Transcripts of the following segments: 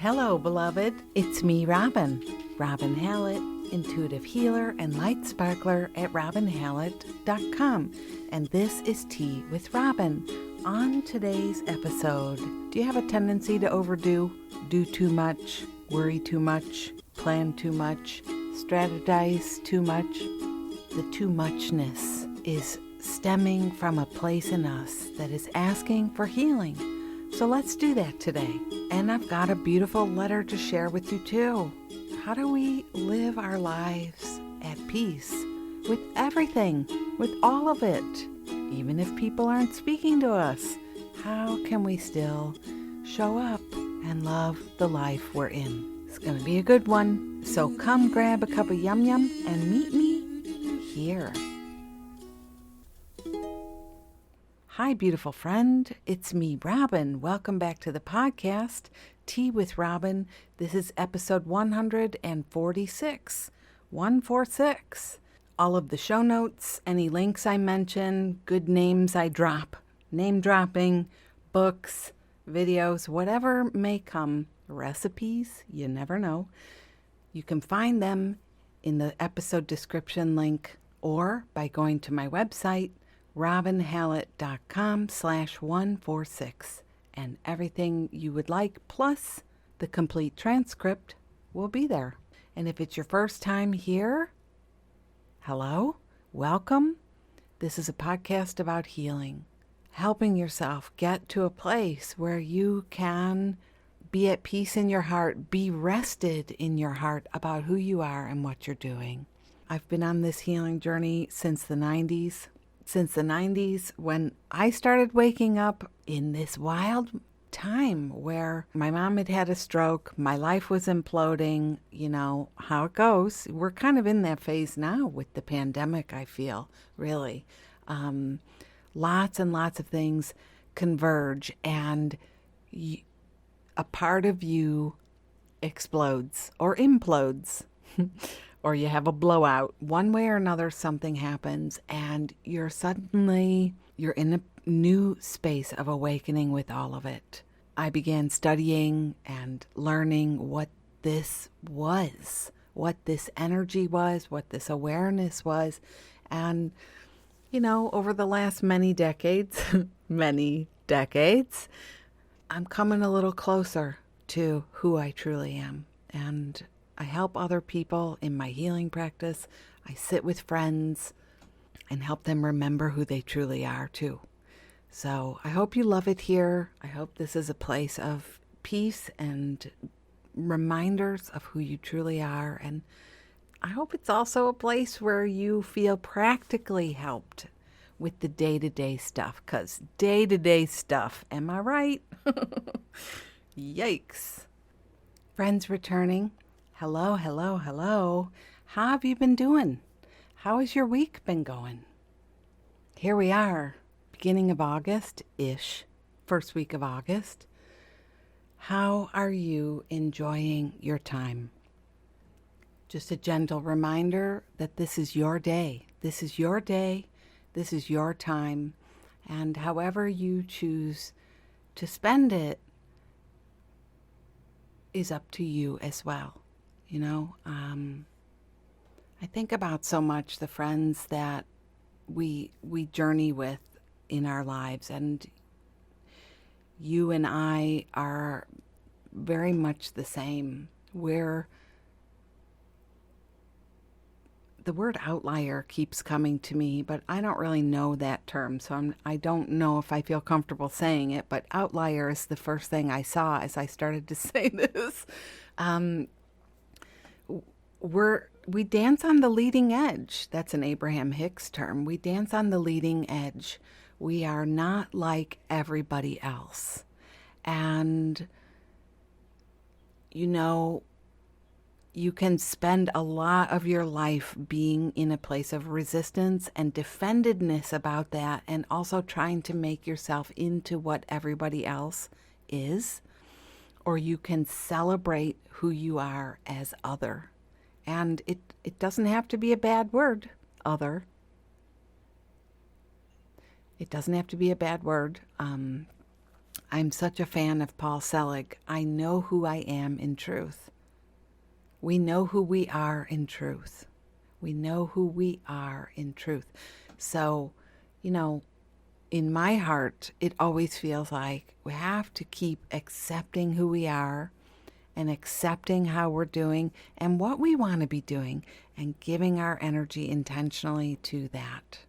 Hello, beloved. It's me, Robin Hallett, intuitive healer and light sparkler at robinhallett.com. And this is Tea with Robin. On today's episode, do you have a tendency to overdo, do too much, worry too much, plan too much, strategize too much? The too-muchness is stemming from a place in us that is asking for healing. So let's do that today. And I've got a beautiful letter to share with you too. How do we live our lives at peace with everything, with all of it? Even if people aren't speaking to us, how can we still show up and love the life we're in? It's going to be a good one. So come grab a cup of yum yum and meet me here. Hi, beautiful friend. It's me, Robin. Welcome back to the podcast, Tea with Robin. This is episode 146. 146. All of the show notes, any links I mention, good names I drop, name dropping, books, videos, whatever may come, recipes, you never know. You can find them in the episode description link or by going to my website, robinhallett.com/146, and everything you would like plus the complete transcript will be there. And if it's your first time here, hello, welcome. This is a podcast about healing, helping yourself get to a place where you can be at peace in your heart, be rested in your heart about who you are and what you're doing. I've been on this healing journey since the 90s. Since the 90s, when I started waking up in this wild time where my mom had had a stroke, my life was imploding, you know how it goes. We're kind of in that phase now with the pandemic, I feel, really. Lots and lots of things converge, and a part of you explodes or implodes. Or you have a blowout. One way or another, something happens, and you're in a new space of awakening with all of it. I began studying and learning what this was, what this energy was, what this awareness was. And, you know, over the last many decades, I'm coming a little closer to who I truly am. And I help other people in my healing practice. I sit with friends and help them remember who they truly are too. So I hope you love it here. I hope this is a place of peace and reminders of who you truly are. And I hope it's also a place where you feel practically helped with the day-to-day stuff. Because day-to-day stuff, am I right? Yikes. Friends returning. Hello. How have you been doing? How has your week been going? Here we are, beginning of August-ish, first week of August. How are you enjoying your time? Just a gentle reminder that this is your day. This is your day. This is your time. And however you choose to spend it is up to you as well. You know, I think about so much the friends that we journey with in our lives, and you and I are very much the same. The word outlier keeps coming to me, but I don't really know that term, so I don't know if I feel comfortable saying it, but outlier is the first thing I saw as I started to say this. We dance on the leading edge. That's an Abraham Hicks term. We dance on the leading edge. We are not like everybody else. And, you know, you can spend a lot of your life being in a place of resistance and defendedness about that, and also trying to make yourself into what everybody else is. Or you can celebrate who you are as other. And it doesn't have to be a bad word, other. It doesn't have to be a bad word. I'm such a fan of Paul Selig. I know who I am in truth. We know who we are in truth. We know who we are in truth. So, in my heart, it always feels like we have to keep accepting who we are and accepting how we're doing and what we want to be doing and giving our energy intentionally to that.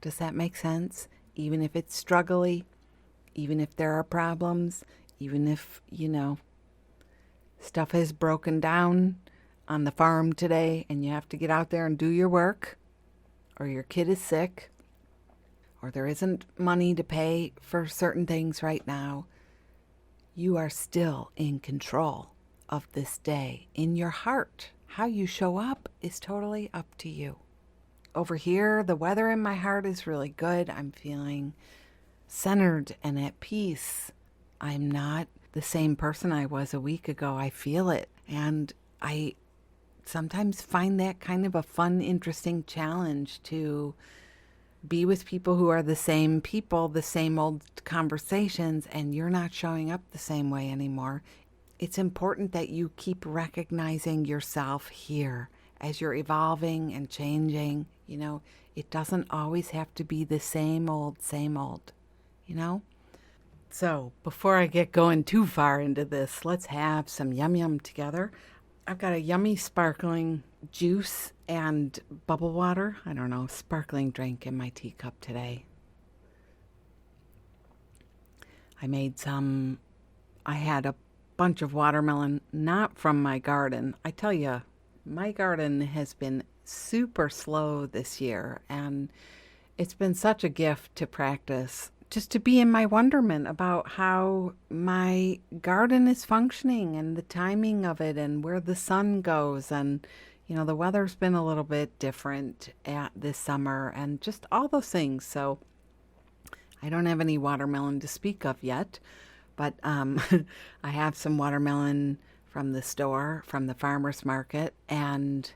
Does that make sense? Even if it's struggly, even if there are problems, even if, stuff has broken down on the farm today and you have to get out there and do your work, or your kid is sick, or there isn't money to pay for certain things right now, you are still in control of this day in your heart. How you show up is totally up to you. Over here, the weather in my heart is really good. I'm feeling centered and at peace. I'm not the same person I was a week ago. I feel it. And I sometimes find that kind of a fun, interesting challenge to be with people who are the same people, the same old conversations, and you're not showing up the same way anymore. It's important that you keep recognizing yourself here as you're evolving and changing. It doesn't always have to be the same old. So before I get going too far into this, let's have some yum yum together. I've got a yummy sparkling juice and bubble water, sparkling drink in my teacup today. I had a bunch of watermelon, not from my garden. I tell you, my garden has been super slow this year, and it's been such a gift to practice, just to be in my wonderment about how my garden is functioning and the timing of it and where the sun goes. And, the weather's been a little bit different this summer and just all those things. So I don't have any watermelon to speak of yet, but I have some watermelon from the store, from the farmer's market, and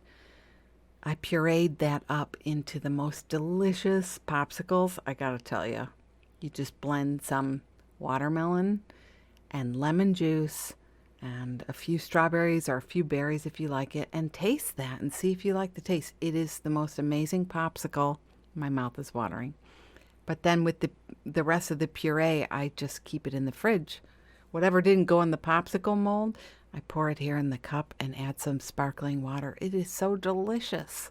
I pureed that up into the most delicious popsicles. I gotta tell you, you just blend some watermelon and lemon juice and a few strawberries or a few berries if you like it, and taste that and see if you like the taste. It is the most amazing popsicle. My mouth is watering. But then with the rest of the puree, I just keep it in the fridge. Whatever didn't go in the popsicle mold, I pour it here in the cup and add some sparkling water. It is so delicious.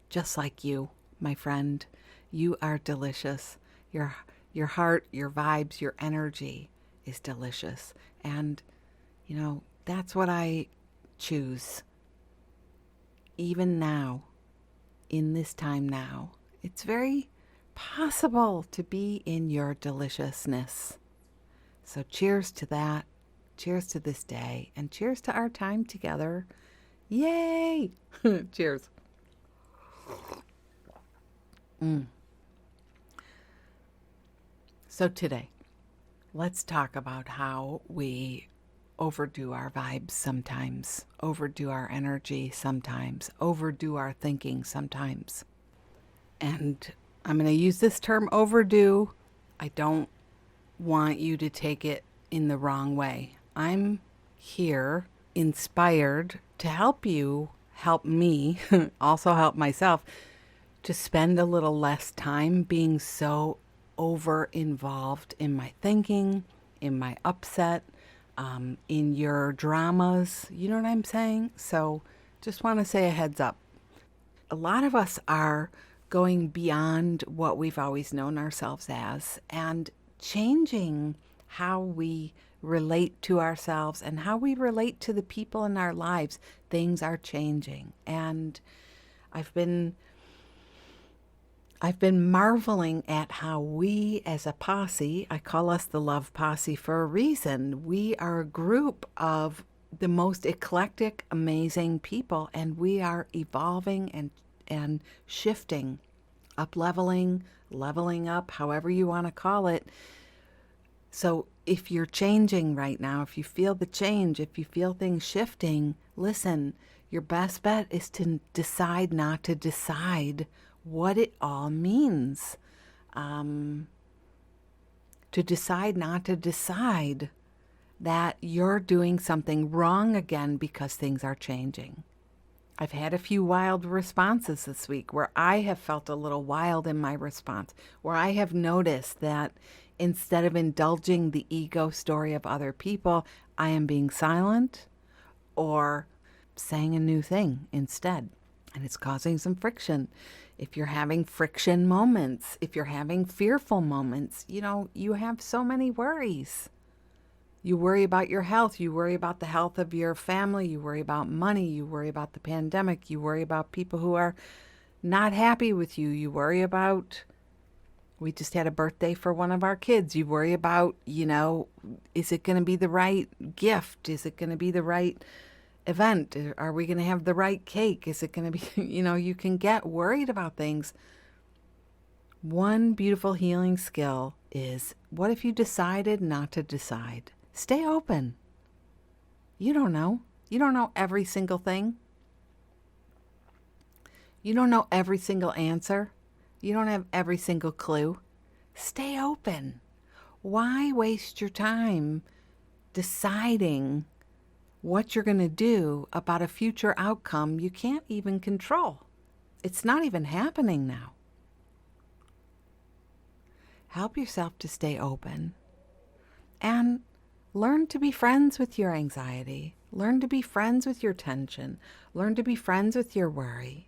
Just like you, my friend. You are delicious. Your heart, your vibes, your energy is delicious. And, that's what I choose. Even now, in this time now, it's very possible to be in your deliciousness. So cheers to that. Cheers to this day. And cheers to our time together. Yay! Cheers. So today, let's talk about how we overdo our vibes sometimes, overdo our energy sometimes, overdo our thinking sometimes. And I'm going to use this term overdo. I don't want you to take it in the wrong way. I'm here inspired to help you, help me, also help myself, to spend a little less time being so over involved in my thinking, in my upset, in your dramas. You know what I'm saying? So just want to say a heads up. A lot of us are going beyond what we've always known ourselves as and changing how we relate to ourselves and how we relate to the people in our lives. Things are changing. And I've been marveling at how we as a posse, I call us the Love Posse for a reason. We are a group of the most eclectic, amazing people, and we are evolving and shifting, up-leveling, leveling up, however you want to call it. So if you're changing right now, if you feel the change, if you feel things shifting, listen, your best bet is to decide not to decide what it all means. to decide not to decide that you're doing something wrong again because things are changing. I've had a few wild responses this week where I have felt a little wild in my response, where I have noticed that instead of indulging the ego story of other people, I am being silent or saying a new thing instead. And it's causing some friction. If you're having friction moments, if you're having fearful moments, you have so many worries. You worry about your health. You worry about the health of your family. You worry about money. You worry about the pandemic. You worry about people who are not happy with you. You worry about, we just had a birthday for one of our kids. You worry about, is it going to be the right gift? Is it going to be the right event? Are we going to have the right cake? Is it going to be, you can get worried about things. One beautiful healing skill is, what if you decided not to decide? Stay open. You don't know. You don't know every single thing. You don't know every single answer. You don't have every single clue. Stay open. Why waste your time deciding what you're going to do about a future outcome you can't even control? It's not even happening now. Help yourself to stay open and learn to be friends with your anxiety. Learn to be friends with your tension. Learn to be friends with your worry.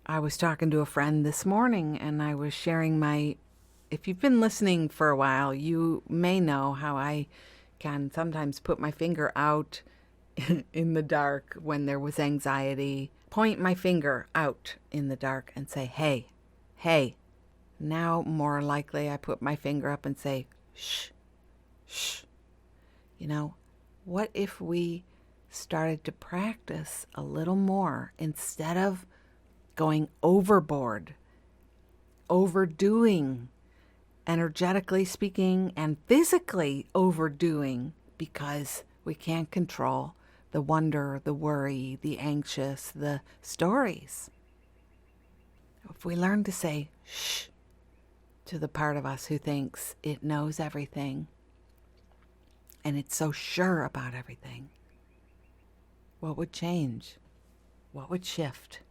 I was talking to a friend this morning and I was sharing if you've been listening for a while, you may know how I can sometimes put my finger out in the dark when there was anxiety, point my finger out in the dark and say, hey. Now, more likely, I put my finger up and say, shh. What if we started to practice a little more instead of going overboard, overdoing, energetically speaking, and physically overdoing because we can't control the wonder, the worry, the anxious, the stories. If we learn to say shh to the part of us who thinks it knows everything and it's so sure about everything, what would change? What would shift?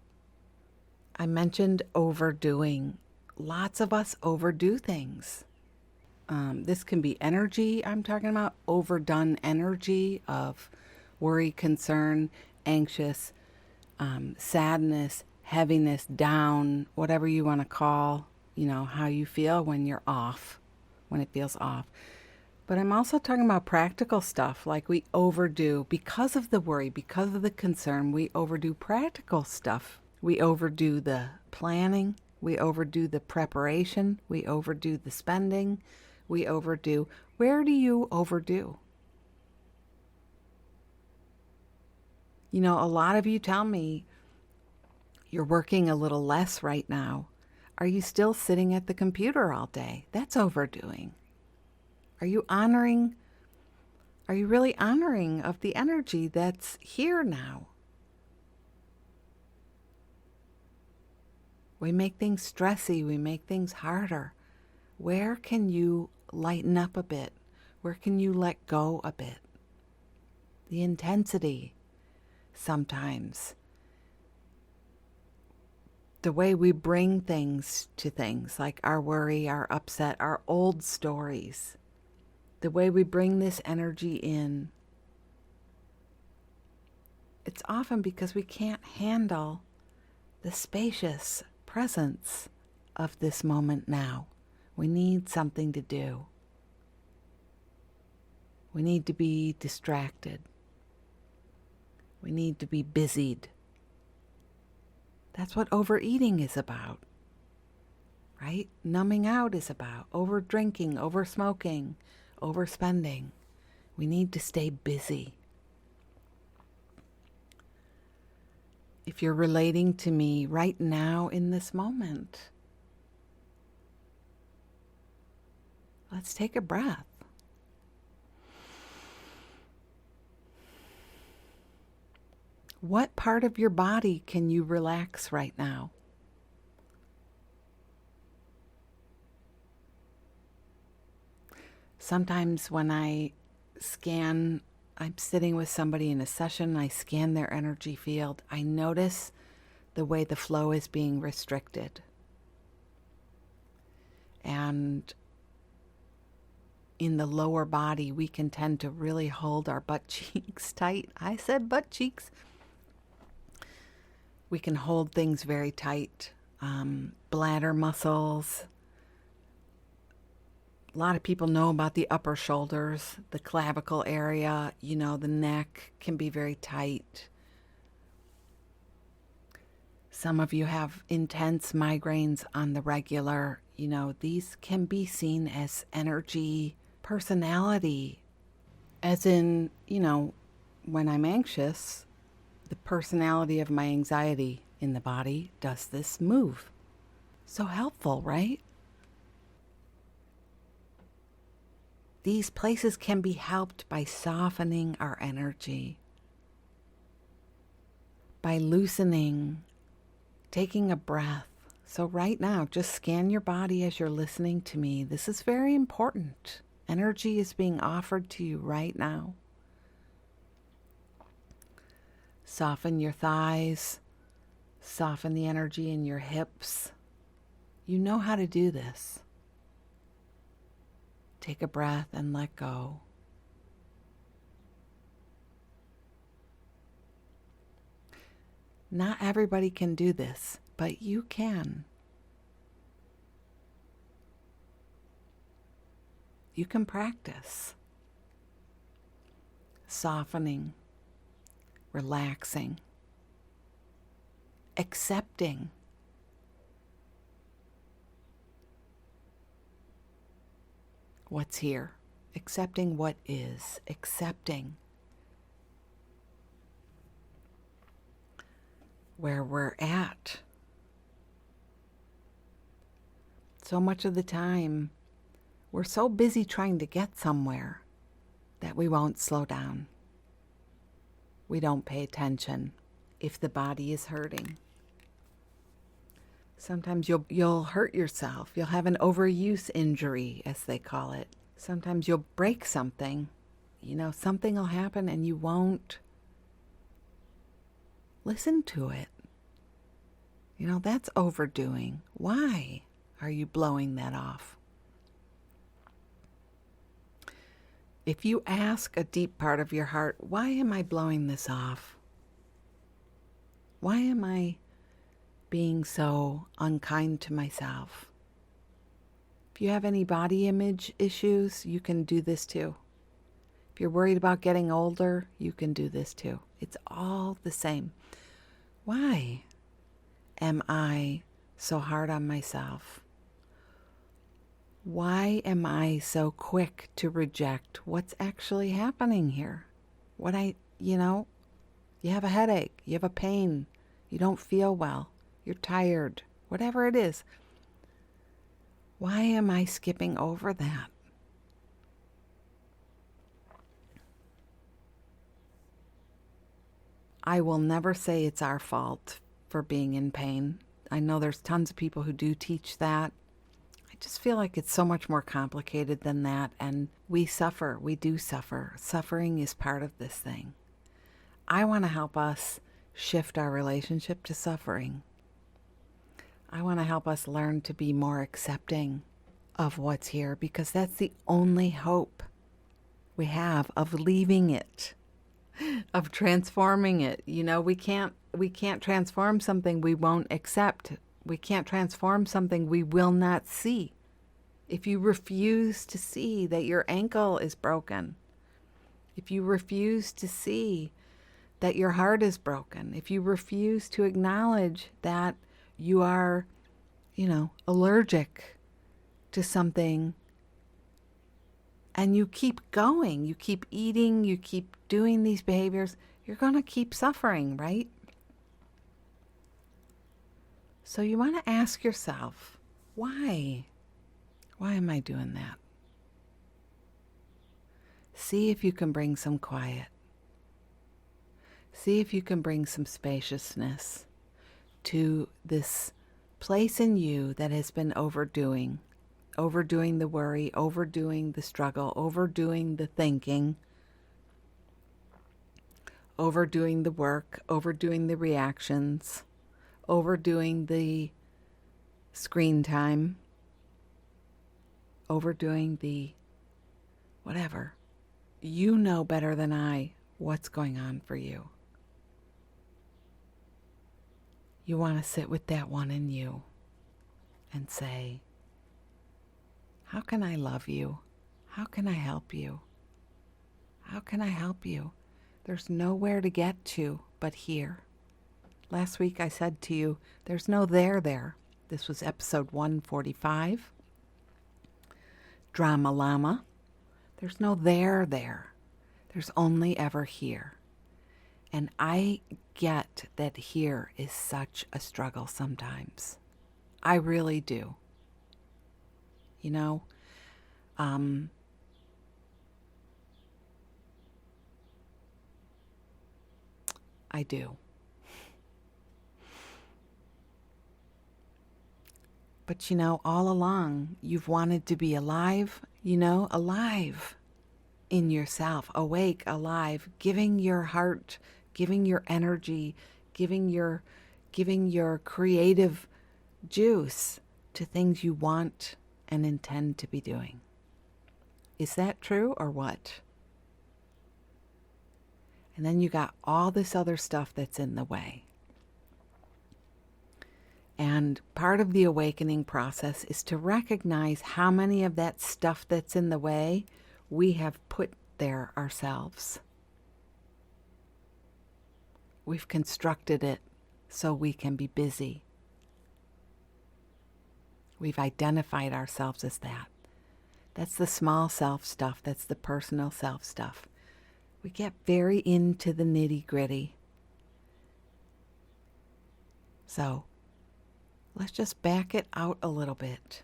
I mentioned overdoing. Lots of us overdo things. This can be energy I'm talking about, overdone energy of worry, concern, anxious, sadness, heaviness, down, whatever you want to call, how you feel when you're off, when it feels off. But I'm also talking about practical stuff, like we overdo because of the worry, because of the concern, we overdo practical stuff. We overdo the planning, we overdo the preparation, we overdo the spending, we overdo. Where do you overdo? A lot of you tell me you're working a little less right now. Are you still sitting at the computer all day? That's overdoing. Are you really honoring of the energy that's here now? We make things stressy, we make things harder. Where can you lighten up a bit? Where can you let go a bit? The intensity, sometimes. The way we bring things to things, like our worry, our upset, our old stories. The way we bring this energy in. It's often because we can't handle the spacious presence of this moment now. We need something to do. We need to be distracted. We need to be busied. That's what overeating is about, right? Numbing out is about over drinking, over smoking, overspending. We need to stay busy. If you're relating to me right now in this moment, let's take a breath. What part of your body can you relax right now? Sometimes when I'm sitting with somebody in a session, I scan their energy field, I notice the way the flow is being restricted. And in the lower body, we can tend to really hold our butt cheeks tight. I said butt cheeks. We can hold things very tight. Bladder muscles. A lot of people know about the upper shoulders, the clavicle area, the neck can be very tight. Some of you have intense migraines on the regular. These can be seen as energy, personality, as in, when I'm anxious, the personality of my anxiety in the body does this move. So helpful, right? These places can be helped by softening our energy, by loosening, taking a breath. So right now, just scan your body as you're listening to me. This is very important. Energy is being offered to you right now. Soften your thighs. Soften the energy in your hips. You know how to do this. Take a breath and let go. Not everybody can do this, but you can. You can practice softening, relaxing, accepting. What's here, accepting what is, accepting where we're at. So much of the time, we're so busy trying to get somewhere that we won't slow down. We don't pay attention if the body is hurting. Sometimes you'll hurt yourself. You'll have an overuse injury, as they call it. Sometimes you'll break something. Something will happen and you won't listen to it. That's overdoing. Why are you blowing that off? If you ask a deep part of your heart, why am I blowing this off? Why am I being so unkind to myself? If you have any body image issues, you can do this too. If you're worried about getting older, you can do this too. It's all the same. Why am I so hard on myself? Why am I so quick to reject what's actually happening here? You have a headache, you have a pain, you don't feel well, you're tired, whatever it is. Why am I skipping over that? I will never say it's our fault for being in pain. I know there's tons of people who do teach that. I just feel like it's so much more complicated than that, and we suffer. We do suffer. Suffering is part of this thing. I want to help us shift our relationship to suffering. I want to help us learn to be more accepting of what's here, because that's the only hope we have of leaving it, of transforming it. We can't transform something we won't accept. We can't transform something we will not see. If you refuse to see that your ankle is broken, if you refuse to see that your heart is broken, if you refuse to acknowledge that you are, allergic to something, and you keep going, you keep eating, you keep doing these behaviors, you're going to keep suffering, right? So you want to ask yourself, why? Why am I doing that? See if you can bring some quiet. See if you can bring some spaciousness to this place in you that has been overdoing the worry, overdoing the struggle, overdoing the thinking, overdoing the work, overdoing the reactions, overdoing the screen time, overdoing the whatever. You know better than I what's going on for you. You want to sit with that one in you and say, how can I love you? How can I help you? How can I help you? There's nowhere to get to but here. Last week I said to you, there's no there. This was episode 145. Drama Llama. There's no there. There's only ever here. And I get that here is such a struggle sometimes. I really do. You know, I do. But you know, all along, you've wanted to be alive, alive in yourself, awake, alive, giving your heart, giving your energy, giving your creative juice to things you want and intend to be doing. Is that true or what? And then you got all this other stuff that's in the way. And part of the awakening process is to recognize how many of that stuff that's in the way we have put there ourselves. We've constructed it so we can be busy. We've identified ourselves as that. That's the small self stuff. That's the personal self stuff. We get very into the nitty-gritty. So, let's just back it out a little bit.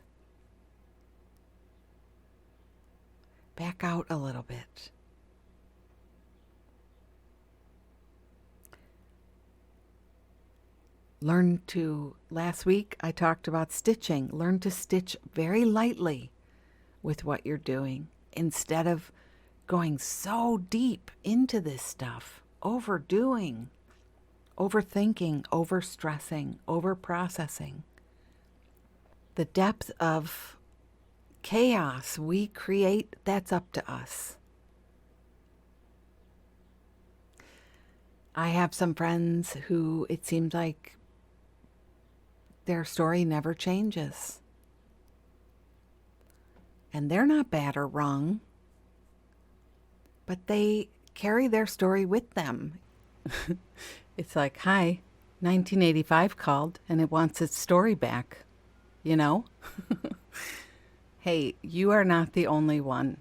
Back out a little bit. Last week I talked about stitching. Learn to stitch very lightly with what you're doing instead of going so deep into this stuff, overdoing, overthinking, overstressing, overprocessing. The depth of chaos we create, that's up to us. I have some friends who it seems like their story never changes. And they're not bad or wrong, but they carry their story with them. It's like, hi, 1985 called and it wants its story back, you know? Hey, you are not the only one.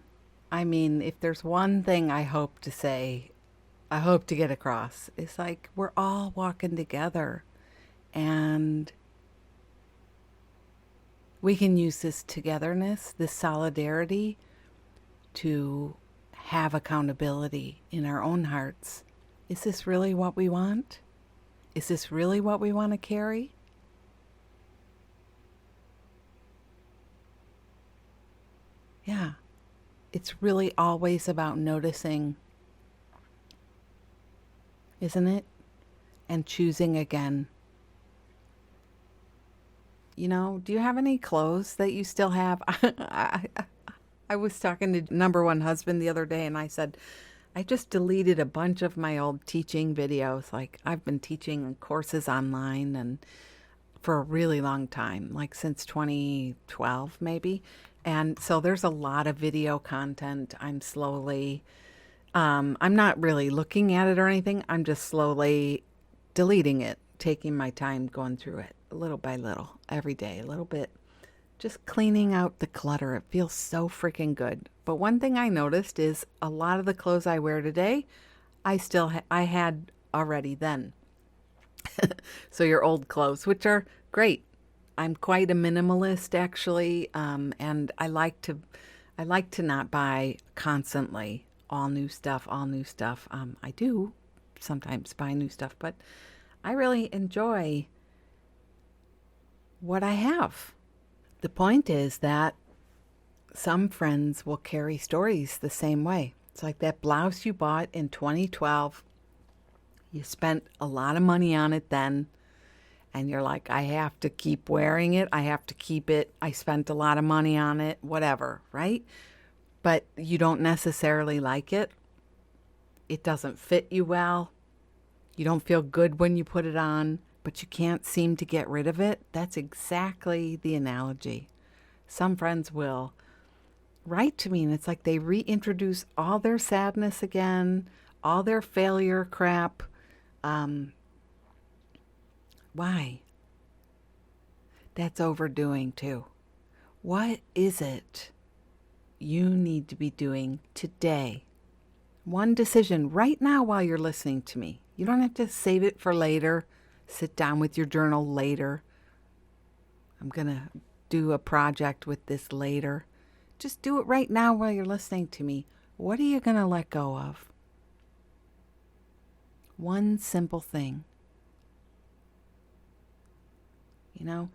I mean, if there's one thing I hope to say, I hope to get across, it's like we're all walking together and we can use this togetherness, this solidarity to have accountability in our own hearts. Is this really what we want? Is this really what we want to carry? Yeah, it's really always about noticing, isn't it? And choosing again. You know, do you have any clothes that you still have? I was talking to number one husband the other day and I said, I just deleted a bunch of my old teaching videos. Like I've been teaching courses online and for a really long time, like since 2012 maybe. And so there's a lot of video content. I'm not really looking at it or anything. I'm just slowly deleting it, taking my time going through it little by little, every day, a little bit. Just cleaning out the clutter. It feels so freaking good. But one thing I noticed is a lot of the clothes I wear today, I had already then. So your old clothes, which are great. I'm quite a minimalist actually, and I like to not buy constantly all new stuff. I do sometimes buy new stuff, but I really enjoy what I have. The point is that some friends will carry stories the same way. It's like that blouse you bought in 2012. You spent a lot of money on it then, and you're like, I have to keep wearing it. I have to keep it. I spent a lot of money on it, whatever, right? But you don't necessarily like it. It doesn't fit you well. You don't feel good when you put it on, but you can't seem to get rid of it. That's exactly the analogy. Some friends will write to me, and it's like they reintroduce all their sadness again, all their failure crap. Why? That's overdoing too. What is it you need to be doing today? One decision right now while you're listening to me. You don't have to save it for later. Sit down with your journal later. I'm going to do a project with this later. Just do it right now while you're listening to me. What are you going to let go of? One simple thing. You know,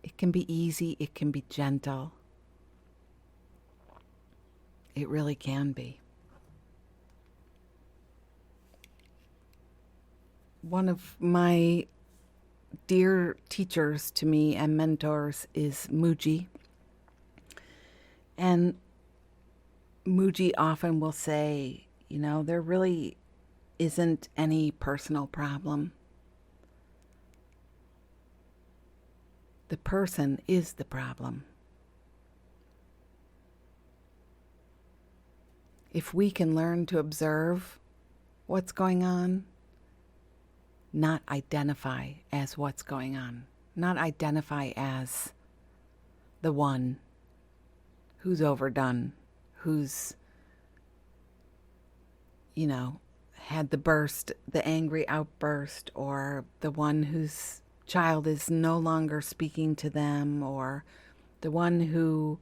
it can be easy. It can be gentle. It really can be. One of my dear teachers to me and mentors is Muji. And Muji often will say, you know, there really isn't any personal problem. The person is the problem. If we can learn to observe what's going on, not identify as what's going on, not identify as the one who's overdone, who's, you know, had the burst, the angry outburst, or the one whose child is no longer speaking to them, or the one who,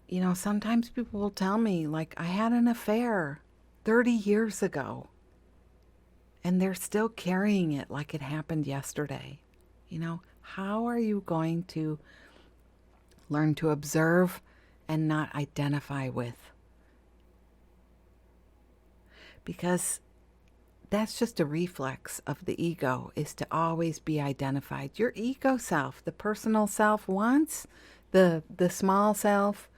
you know, sometimes people will tell me, like, I had an affair 30 years ago, and they're still carrying it like it happened yesterday. You know, how are you going to learn to observe and not identify with? Because that's just a reflex of the ego, is to always be identified. Your ego self, the personal self, wants, the small self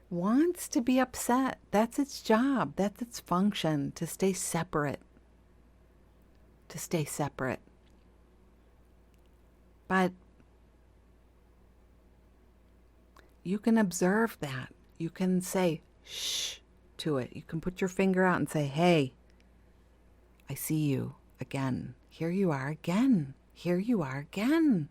wants to be upset. That's its job. That's its function, to stay separate. To stay separate. But you can observe that. You can say shh to it. You can put your finger out and say, hey, I see you again. Here you are again. Here you are again.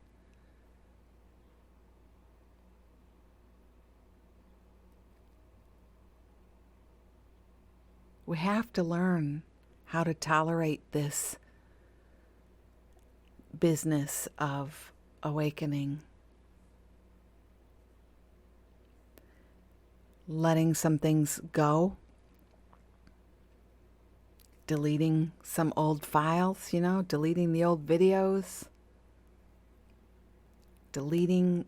We have to learn how to tolerate this business of awakening. Letting some things go. Deleting some old files, you know, deleting the old videos. Deleting,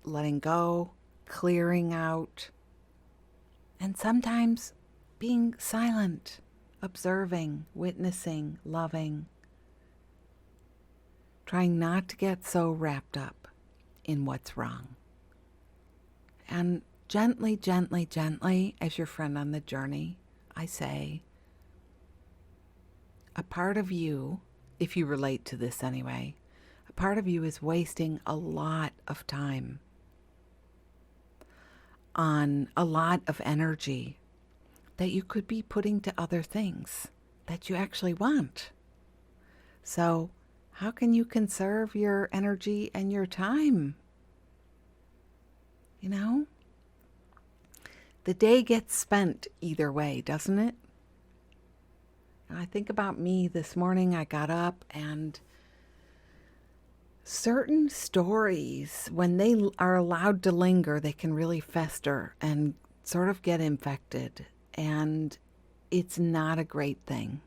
letting go, clearing out. And sometimes being silent, observing, witnessing, loving. Trying not to get so wrapped up in what's wrong. And gently, gently, gently, as your friend on the journey, I say, a part of you, if you relate to this anyway, a part of you is wasting a lot of time on a lot of energy that you could be putting to other things that you actually want. So how can you conserve your energy and your time? You know? The day gets spent either way, doesn't it? And I think about me this morning. I got up, and certain stories, when they are allowed to linger, they can really fester and sort of get infected. And it's not a great thing.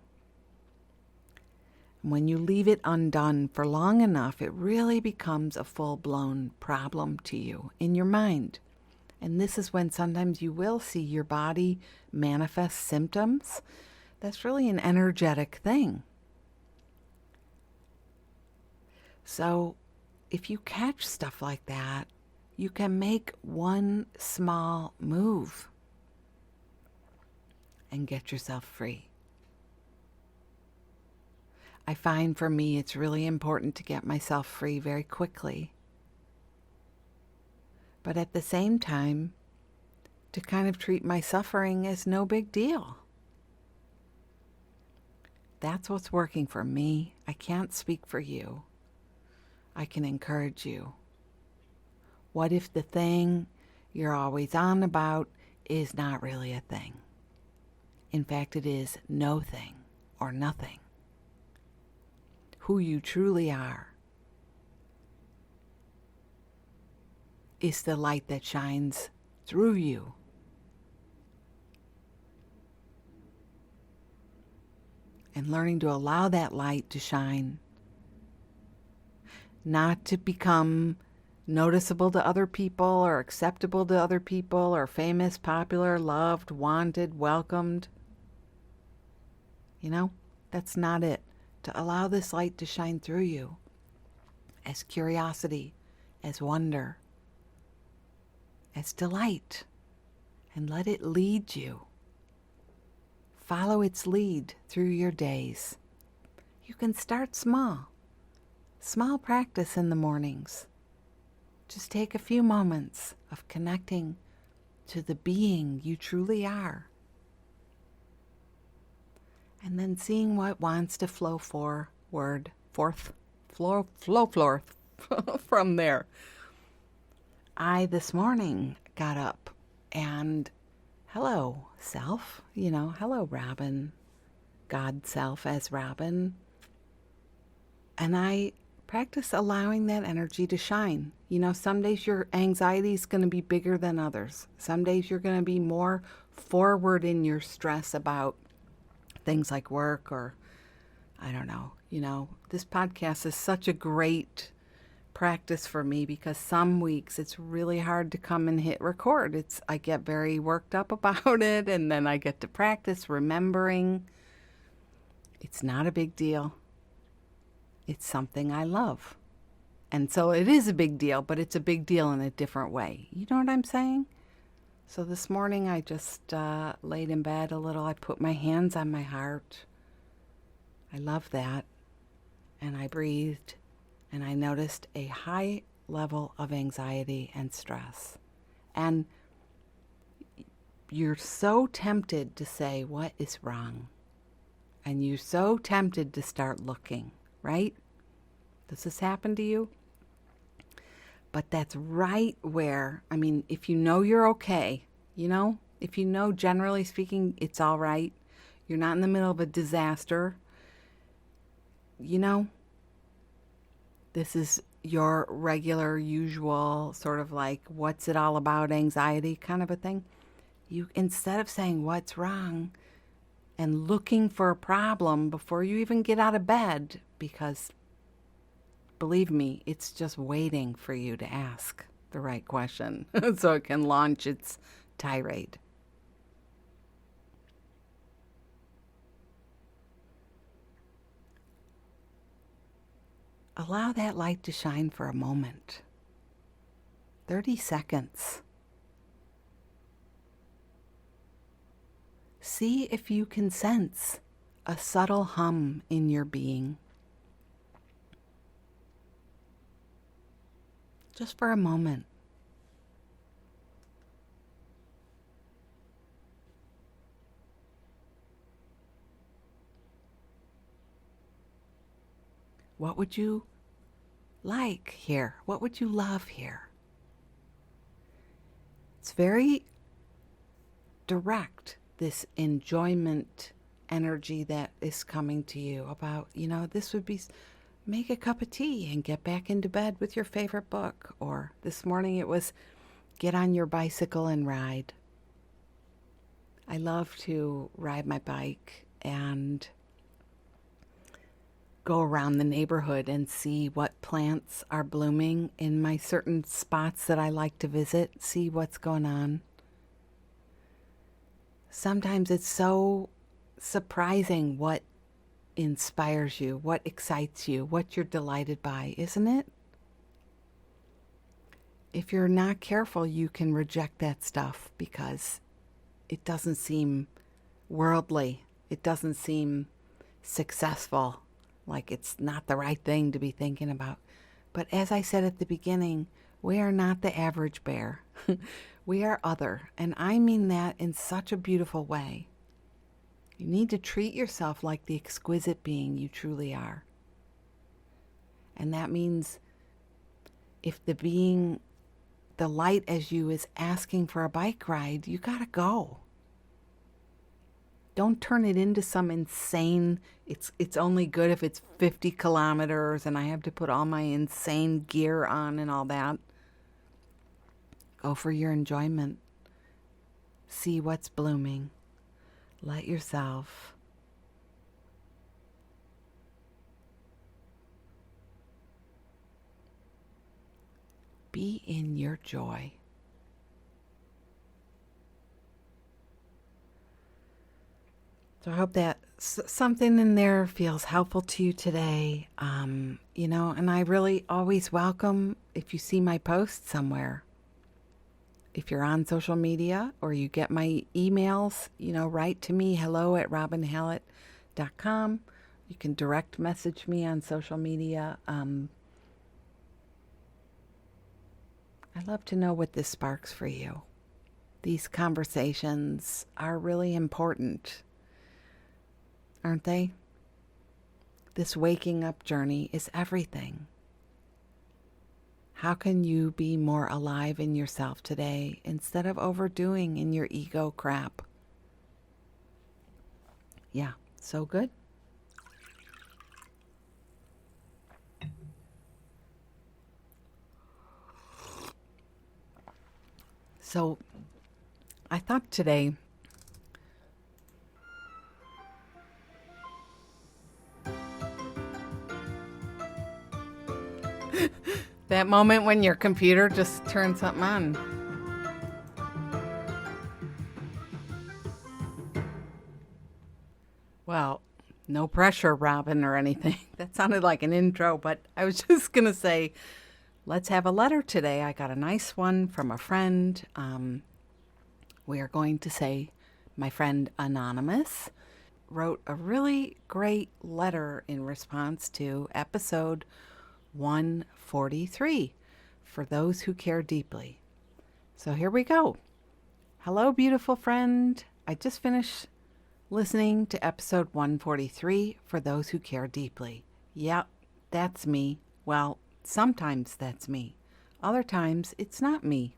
When you leave it undone for long enough, it really becomes a full-blown problem to you in your mind. And this is when sometimes you will see your body manifest symptoms. That's really an energetic thing. So if you catch stuff like that, you can make one small move and get yourself free. I find for me it's really important to get myself free very quickly. But at the same time, to kind of treat my suffering as no big deal. That's what's working for me. I can't speak for you. I can encourage you. What if the thing you're always on about is not really a thing? In fact, it is no thing or nothing. Who you truly are is the light that shines through you. And learning to allow that light to shine, not to become noticeable to other people or acceptable to other people or famous, popular, loved, wanted, welcomed. You know, that's not it. To allow this light to shine through you as curiosity, as wonder, as delight, and let it lead you. Follow its lead through your days. You can start small. Small practice in the mornings. Just take a few moments of connecting to the being you truly are. And then seeing what wants to flow forth from there. I this morning got up and hello, self, hello, Robin, God self as Robin. And I practice allowing that energy to shine. Some days your anxiety is going to be bigger than others. Some days you're going to be more forward in your stress about things like work or, I don't know. This podcast is such a great practice for me because some weeks it's really hard to come and hit record. I get very worked up about it, and then I get to practice remembering. It's not a big deal. It's something I love. And so it is a big deal, but it's a big deal in a different way. You know what I'm saying? So this morning I just laid in bed a little. I put my hands on my heart. I love that. And I breathed, and I noticed a high level of anxiety and stress. And you're so tempted to say, what is wrong? And you're so tempted to start looking, right? Does this happen to you? But that's right where, if you know you're okay, if you know, generally speaking, it's all right, you're not in the middle of a disaster, this is your regular, usual, sort of like, what's it all about, anxiety kind of a thing. You, instead of saying what's wrong and looking for a problem before you even get out of bed, because believe me, it's just waiting for you to ask the right question so it can launch its tirade. Allow that light to shine for a moment. 30 seconds. See if you can sense a subtle hum in your being. Just for a moment. What would you like here? What would you love here? It's very direct, this enjoyment energy that is coming to you about, this would be, make a cup of tea and get back into bed with your favorite book. Or this morning it was, get on your bicycle and ride. I love to ride my bike and go around the neighborhood and see what plants are blooming in my certain spots that I like to visit, see what's going on. Sometimes it's so surprising what inspires you, what excites you, what you're delighted by, isn't it? If you're not careful, you can reject that stuff because it doesn't seem worldly. It doesn't seem successful, like it's not the right thing to be thinking about. But as I said at the beginning, we are not the average bear. We are other, and I mean that in such a beautiful way. You need to treat yourself like the exquisite being you truly are. And that means if the light as you is asking for a bike ride, you gotta go. Don't turn it into some insane, it's only good if it's 50 kilometers and I have to put all my insane gear on and all that. Go for your enjoyment. See what's blooming. Let yourself be in your joy. So I hope that something in there feels helpful to you today. And I really always welcome if you see my post somewhere. If you're on social media or you get my emails, write to me, hello@robinhallett.com. You can direct message me on social media. I'd love to know what this sparks for you. These conversations are really important, aren't they? This waking up journey is everything. How can you be more alive in yourself today instead of overdoing in your ego crap? Yeah, so good. So I thought today, that moment when your computer just turns something on. Well, no pressure, Robin, or anything. That sounded like an intro, but I was just going to say, let's have a letter today. I got a nice one from a friend. We are going to say my friend Anonymous wrote a really great letter in response to episode 143, for those who care deeply. So here we go. Hello, beautiful friend. I just finished listening to episode 143, for those who care deeply. Yep, that's me. Well, sometimes that's me. Other times it's not me.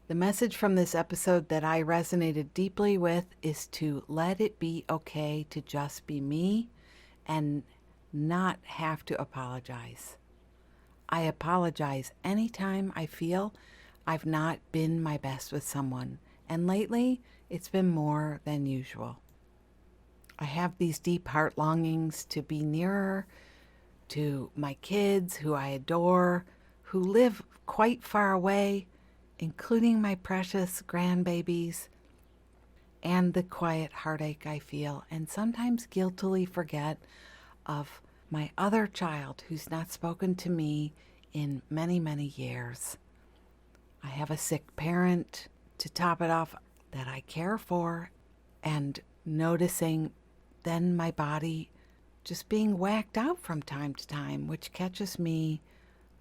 The message from this episode that I resonated deeply with is to let it be okay to just be me and not have to apologize. I apologize anytime I feel I've not been my best with someone, and lately it's been more than usual. I have these deep heart longings to be nearer to my kids who I adore, who live quite far away, including my precious grandbabies, and the quiet heartache I feel and sometimes guiltily forget of my other child who's not spoken to me in many, many years. I have a sick parent to top it off that I care for, and noticing then my body just being whacked out from time to time, which catches me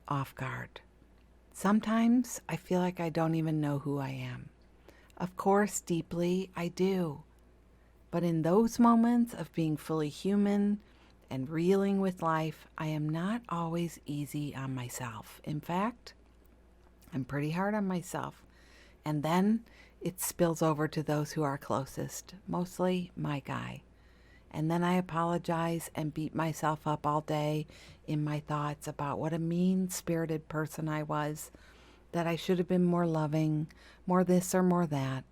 off guard. Sometimes I feel like I don't even know who I am. Of course, deeply, I do. But in those moments of being fully human and reeling with life, I am not always easy on myself. In fact, I'm pretty hard on myself. And then it spills over to those who are closest, mostly my guy. And then I apologize and beat myself up all day in my thoughts about what a mean-spirited person I was, that I should have been more loving, more this or more that.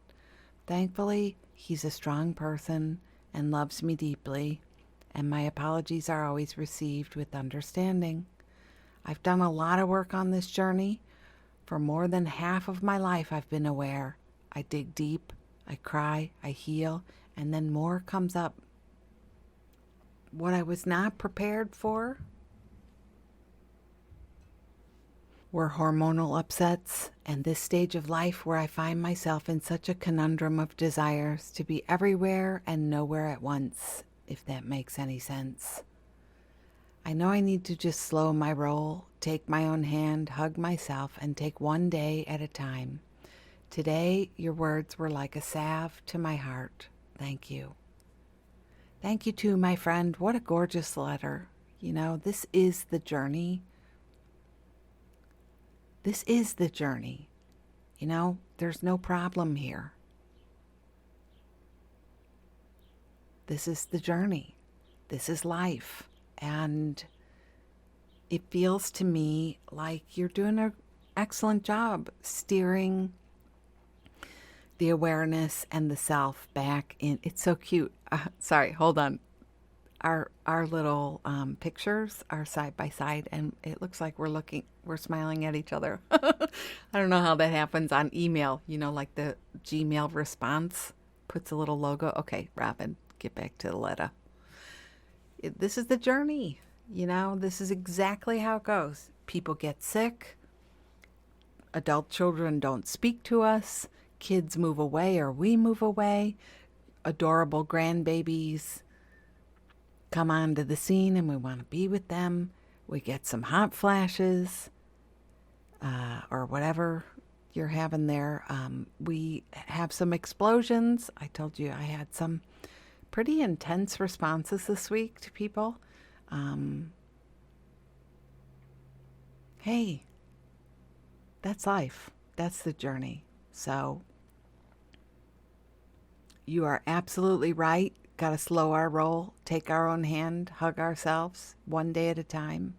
Thankfully, he's a strong person and loves me deeply, and my apologies are always received with understanding. I've done a lot of work on this journey. For more than half of my life, I've been aware. I dig deep, I cry, I heal, and then more comes up. What I was not prepared for were hormonal upsets and this stage of life where I find myself in such a conundrum of desires to be everywhere and nowhere at once, if that makes any sense. I know I need to just slow my roll, take my own hand, hug myself, and take one day at a time. Today, your words were like a salve to my heart. Thank you. Thank you too, my friend. What a gorgeous letter. You know, this is the journey. This is the journey. You know, there's no problem here. This is the journey. This is life. And it feels to me like you're doing an excellent job steering the awareness and the self back in. It's so cute. Sorry, hold on. Our little pictures are side by side, and it looks like we're smiling at each other. I don't know how that happens on email. You know, like the Gmail response puts a little logo. Okay, Robin, get back to the letter. This is the journey. You know, this is exactly how it goes. People get sick. Adult children don't speak to us. Kids move away or we move away. Adorable grandbabies come onto the scene and we want to be with them. We get some hot flashes or whatever you're having there. We have some explosions. I told you I had some pretty intense responses this week to people. Hey, that's life. That's the journey. So you are absolutely right. Got to slow our roll, take our own hand, hug ourselves one day at a time.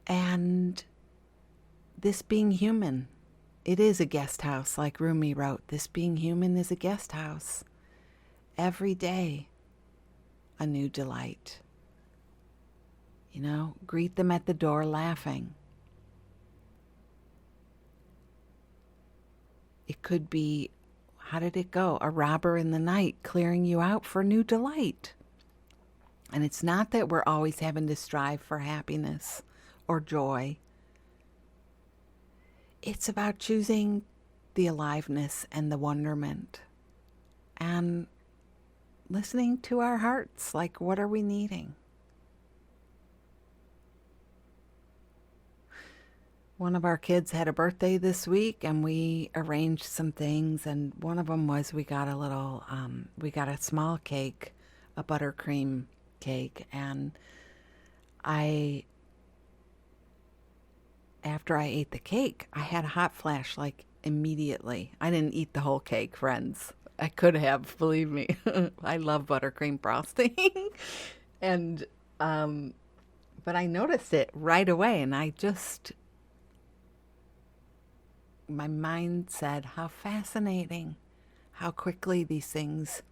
And this being human, it is a guest house, like Rumi wrote. This being human is a guest house. Every day, a new delight. You know, greet them at the door laughing. It could be, how did it go? A robber in the night clearing you out for new delight. And it's not that we're always having to strive for happiness or joy. It's about choosing the aliveness and the wonderment and listening to our hearts, like, what are we needing? One of our kids had a birthday this week, and we arranged some things, and one of them was we got a small cake, a buttercream cake, and after I ate the cake, I had a hot flash, like, immediately. I didn't eat the whole cake, friends. I could have, believe me. I love buttercream frosting. And, but I noticed it right away, and my mind said, how fascinating, how quickly these things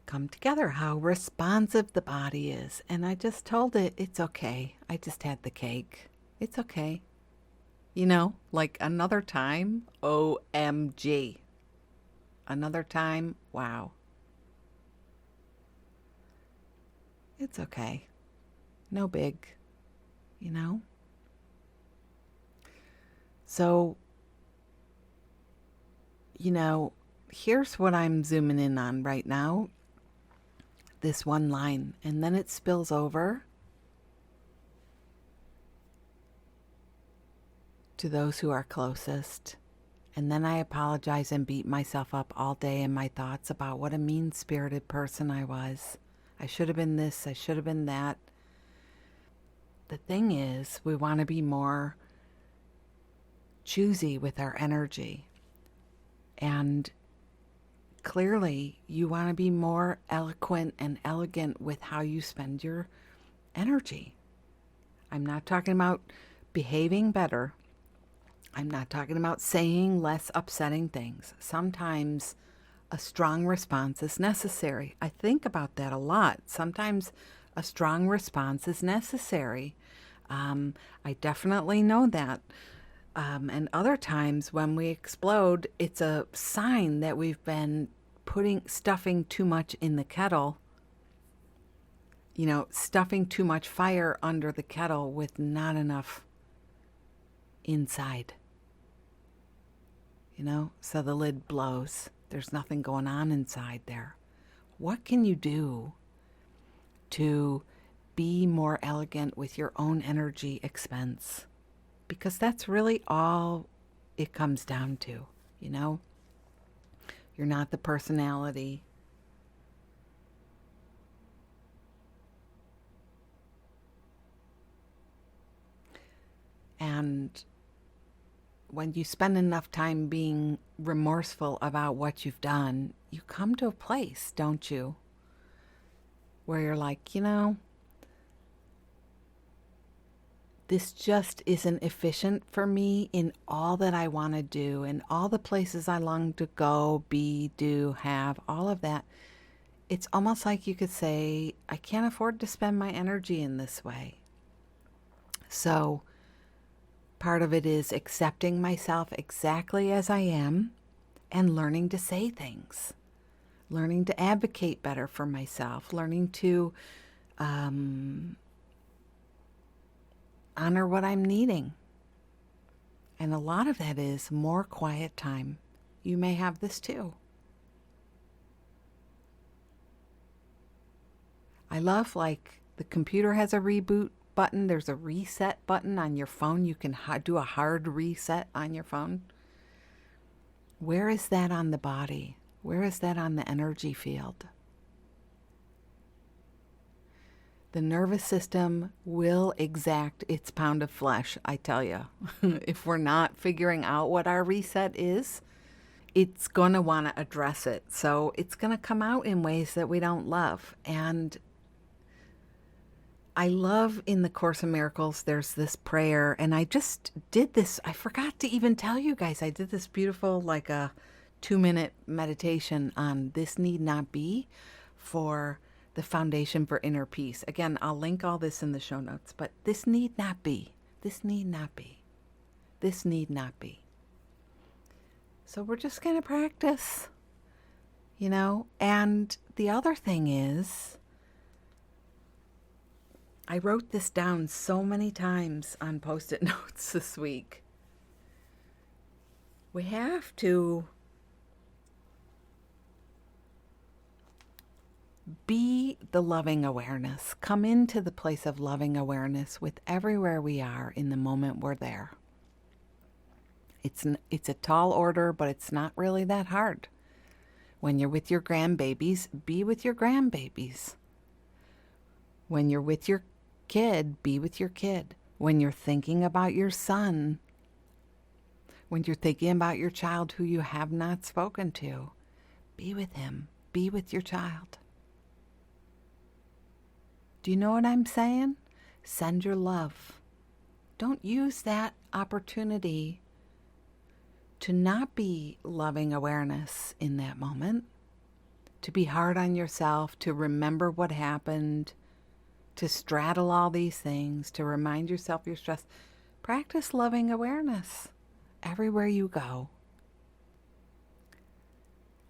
come together, how responsive the body is. And I just told it, it's okay. I just had the cake. It's okay. You know, like another time, OMG. Another time, wow. It's okay. No big, you know? So, you know, here's what I'm zooming in on right now. This one line, and then it spills over to those who are closest. And then I apologize and beat myself up all day in my thoughts about what a mean-spirited person I was. I should have been this, I should have been that. The thing is, we want to be more choosy with our energy. And clearly, you want to be more eloquent and elegant with how you spend your energy. I'm not talking about behaving better. I'm not talking about saying less upsetting things. Sometimes a strong response is necessary. I think about that a lot. Sometimes a strong response is necessary. I definitely know that. And other times when we explode, it's a sign that we've been stuffing too much in the kettle, stuffing too much fire under the kettle with not enough inside. So the lid blows. There's nothing going on inside there. What can you do to be more elegant with your own energy expense? Because that's really all it comes down to, You're not the personality. And when you spend enough time being remorseful about what you've done, you come to a place, don't you, where you're like, this just isn't efficient for me in all that I want to do, in all the places I long to go, be, do, have, all of that. It's almost like you could say, I can't afford to spend my energy in this way. So part of it is accepting myself exactly as I am and learning to say things, learning to advocate better for myself, learning to honor what I'm needing. And a lot of that is more quiet time. You may have this too. I love, like, the computer has a reboot button. There's a reset button on your phone. You can do a hard reset on your phone. Where is that on the body? Where is that on the energy field? The nervous system will exact its pound of flesh, I tell you. If we're not figuring out what our reset is, it's going to want to address it. So it's going to come out in ways that we don't love. And I love in the Course in Miracles, there's this prayer, and I just did this. I forgot to even tell you guys. I did this beautiful, like a 2-minute meditation on this need not be for the Foundation for Inner Peace. Again, I'll link all this in the show notes, but this need not be, this need not be, this need not be. So we're just going to practice, and the other thing is, I wrote this down so many times on Post-it notes this week. We have to be the loving awareness. Come into the place of loving awareness with everywhere we are in the moment we're there. It's a tall order, but it's not really that hard. When you're with your grandbabies, be with your grandbabies. When you're with your kid, be with your kid. When you're thinking about your son, when you're thinking about your child who you have not spoken to, be with him. Be with your child. Do you know what I'm saying? Send your love. Don't use that opportunity to not be loving awareness in that moment, to be hard on yourself, to remember what happened, to straddle all these things, to remind yourself you're stressed. Practice loving awareness everywhere you go.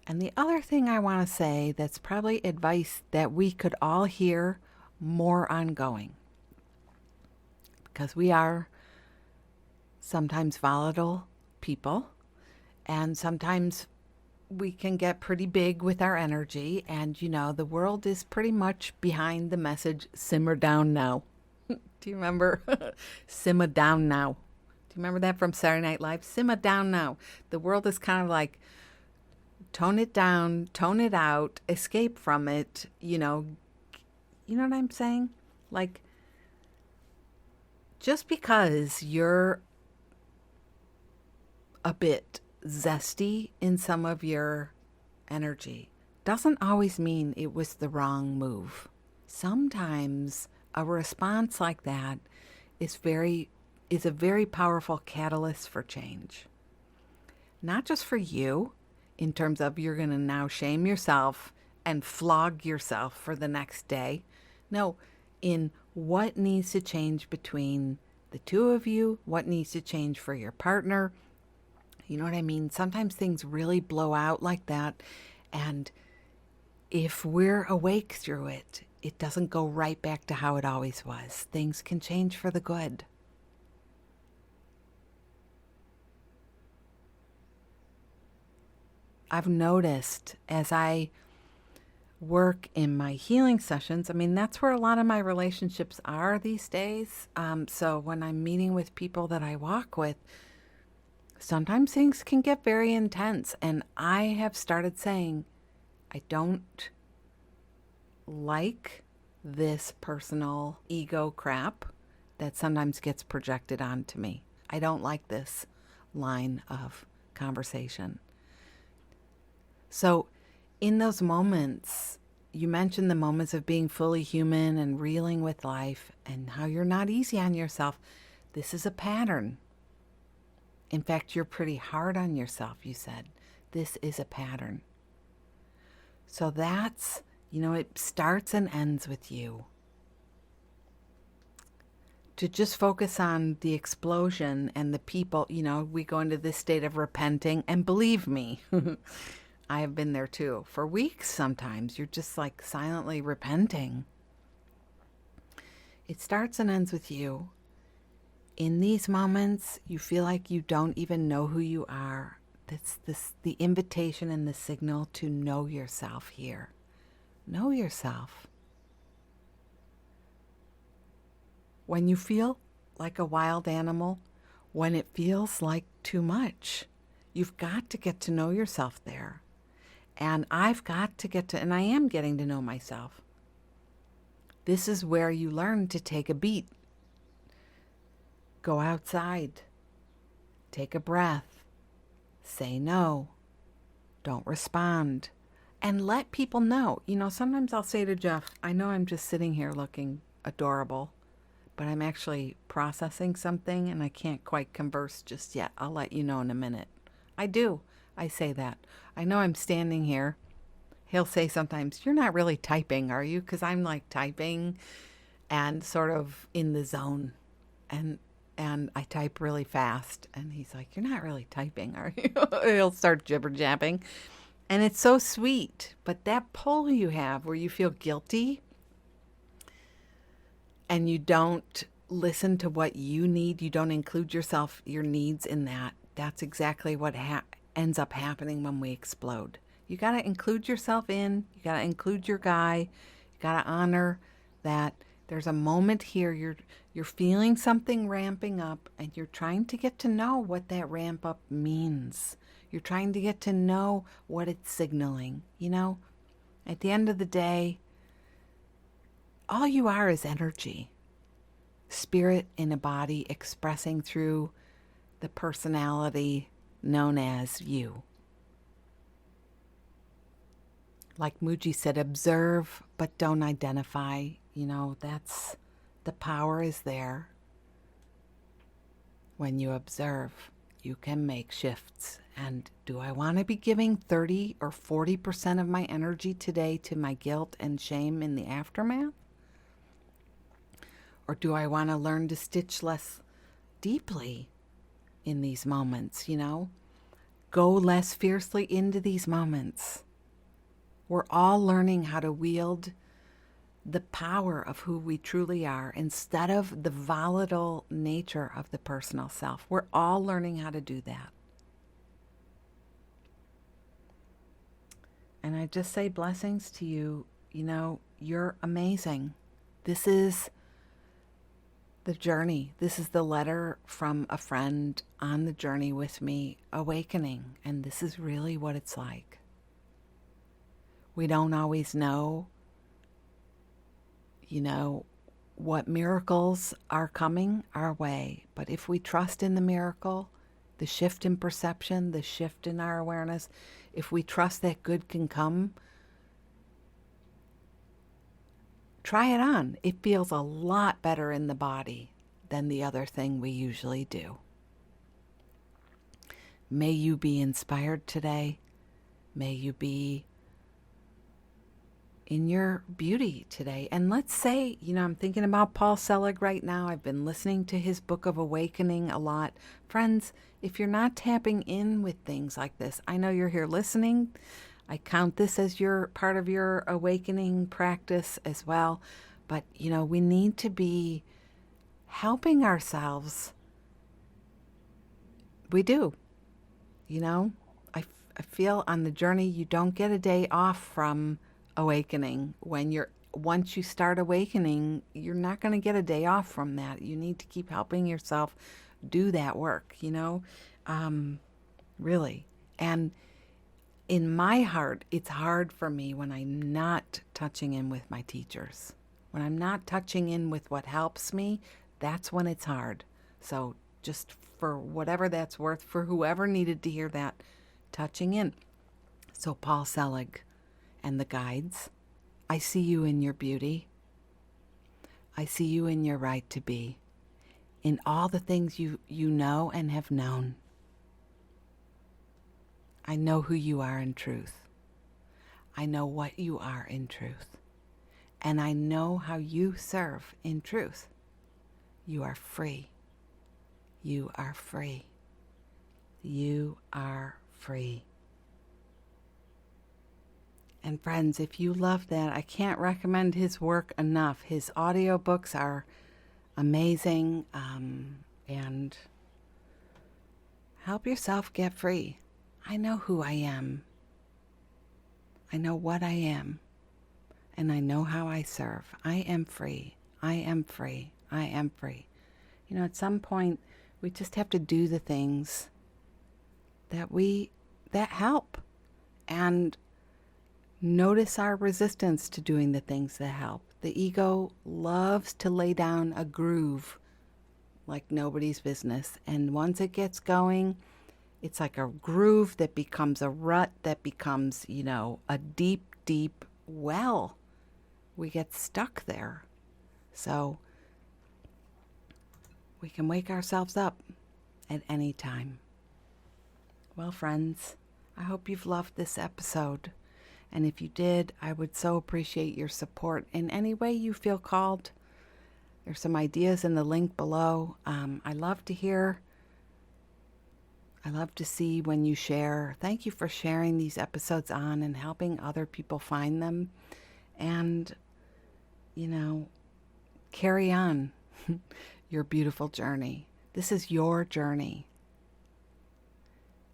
And the other thing I want to say that's probably advice that we could all hear more ongoing, because we are sometimes volatile people, and sometimes we can get pretty big with our energy, and the world is pretty much behind the message, simmer down now. Do you remember? Simmer down now. Do you remember that from Saturday Night Live? Simmer down now. The world is kind of like, tone it down, tone it out, escape from it, You know what I'm saying? Like, just because you're a bit zesty in some of your energy doesn't always mean it was the wrong move. Sometimes a response like that is very is a very powerful catalyst for change. Not just for you, in terms of you're going to now shame yourself and flog yourself for the next day. No, in what needs to change between the two of you, what needs to change for your partner. You know what I mean? Sometimes things really blow out like that. And if we're awake through it, it doesn't go right back to how it always was. Things can change for the good. I've noticed as I work in my healing sessions, I mean, that's where a lot of my relationships are these days. So when I'm meeting with people that I walk with, sometimes things can get very intense. And I have started saying, I don't like this personal ego crap that sometimes gets projected onto me. I don't like this line of conversation. So in those moments, you mentioned the moments of being fully human and reeling with life and how you're not easy on yourself. This is a pattern. In fact, you're pretty hard on yourself, you said. This is a pattern. So that's, it starts and ends with you. To just focus on the explosion and the people, we go into this state of repenting. And believe me, I have been there too. For weeks sometimes, you're just like silently repenting. It starts and ends with you. In these moments, you feel like you don't even know who you are. That's the invitation and the signal to know yourself here. Know yourself. When you feel like a wild animal, when it feels like too much, you've got to get to know yourself there. And I've got to and I am getting to know myself. This is where you learn to take a beat. Go outside. Take a breath. Say no. Don't respond. And let people know. Sometimes I'll say to Jeff, I know I'm just sitting here looking adorable, but I'm actually processing something and I can't quite converse just yet. I'll let you know in a minute. I do. I say that. I know I'm standing here. He'll say sometimes, you're not really typing, are you? Because I'm like typing and sort of in the zone. And I type really fast. And he's like, you're not really typing, are you? He'll start jibber-jabbing. And it's so sweet. But that pull you have where you feel guilty and you don't listen to what you need, you don't include your needs in that. That's exactly what ends up happening when we explode. You got to include yourself in. You got to include your guy. You got to honor that there's a moment here. You're feeling something ramping up, and you're trying to get to know what that ramp up means. You're trying to get to know what it's signaling. At the end of the day, all you are is energy. Spirit in a body expressing through the personality known as you. Like Muji said, observe, but don't identify. That's the power is there. When you observe, you can make shifts. And do I want to be giving 30 or 40% of my energy today to my guilt and shame in the aftermath? Or do I want to learn to stitch less deeply in these moments, Go less fiercely into these moments. We're all learning how to wield the power of who we truly are instead of the volatile nature of the personal self. We're all learning how to do that. And I just say blessings to you. You're amazing. This is the journey. This is the letter from a friend on the journey with me, awakening. And this is really what it's like. We don't always know, what miracles are coming our way. But if we trust in the miracle, the shift in perception, the shift in our awareness, if we trust that good can come, try it on. It feels a lot better in the body than the other thing we usually do. May you be inspired today. May you be in your beauty today. And let's say, I'm thinking about Paul Selig right now. I've been listening to his Book of Awakening a lot. Friends, if you're not tapping in with things like this, I know you're here listening. I count this as your part of your awakening practice as well. But, we need to be helping ourselves. We do. I feel on the journey, you don't get a day off from awakening. Once you start awakening, you're not going to get a day off from that. You need to keep helping yourself do that work, really. And in my heart, it's hard for me when I'm not touching in with my teachers. When I'm not touching in with what helps me, that's when it's hard. So just for whatever that's worth, for whoever needed to hear that, touching in. So Paul Selig and the guides, I see you in your beauty. I see you in your right to be, in all the things you know and have known. I know who you are in truth. I know what you are in truth. And I know how you serve in truth. You are free. You are free. You are free. And friends, if you love that, I can't recommend his work enough. His audiobooks are amazing, and help yourself get free. I know who I am. I know what I am. And I know how I serve. I am free. I am free. I am free. At some point, we just have to do the things that help. And notice our resistance to doing the things that help. The ego loves to lay down a groove like nobody's business. And once it gets going, it's like a groove that becomes a rut, that becomes, a deep, deep well. We get stuck there. So we can wake ourselves up at any time. Well, friends, I hope you've loved this episode. And if you did, I would so appreciate your support in any way you feel called. There's some ideas in the link below. I love to hear. I love to see when you share. Thank you for sharing these episodes on and helping other people find them. And, carry on your beautiful journey. This is your journey.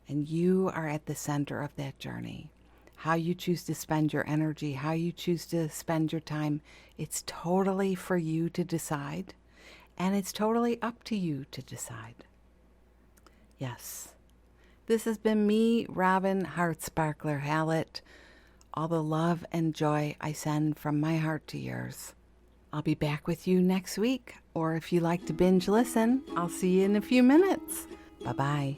And you are at the center of that journey. How you choose to spend your energy, how you choose to spend your time, it's totally for you to decide. And it's totally up to you to decide. Yes. This has been me, Robin Heartsparkler Hallett. All the love and joy I send from my heart to yours. I'll be back with you next week. Or if you like to binge listen, I'll see you in a few minutes. Bye-bye.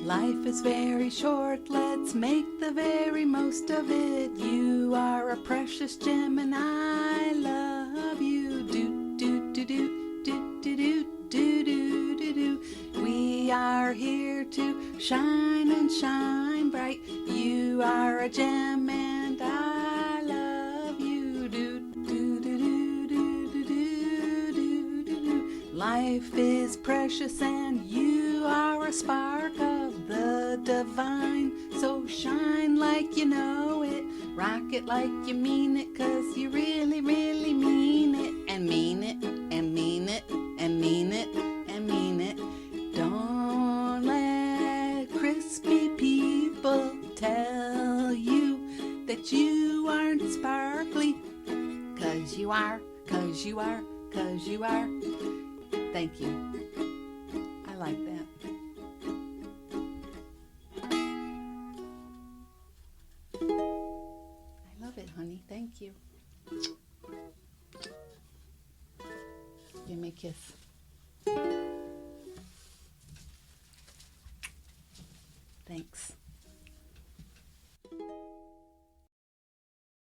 Life is very short, let's make the very most of it. You are a precious gem and I love you. Do do do do do do do do do do do. We are here to shine and shine bright. You are a gem and I love you. Do do do do do do do do do. Life is precious and you are a spark of the divine. So shine like you know it, rock it like you mean it, 'cause you really, really mean it, and mean it, and mean it, and mean it, and mean it. Don't let crispy people tell you that you aren't sparkly, 'cause you are, 'cause you are, 'cause you are. Thank you. I like that. I love it, honey. Thank you. Give me a kiss.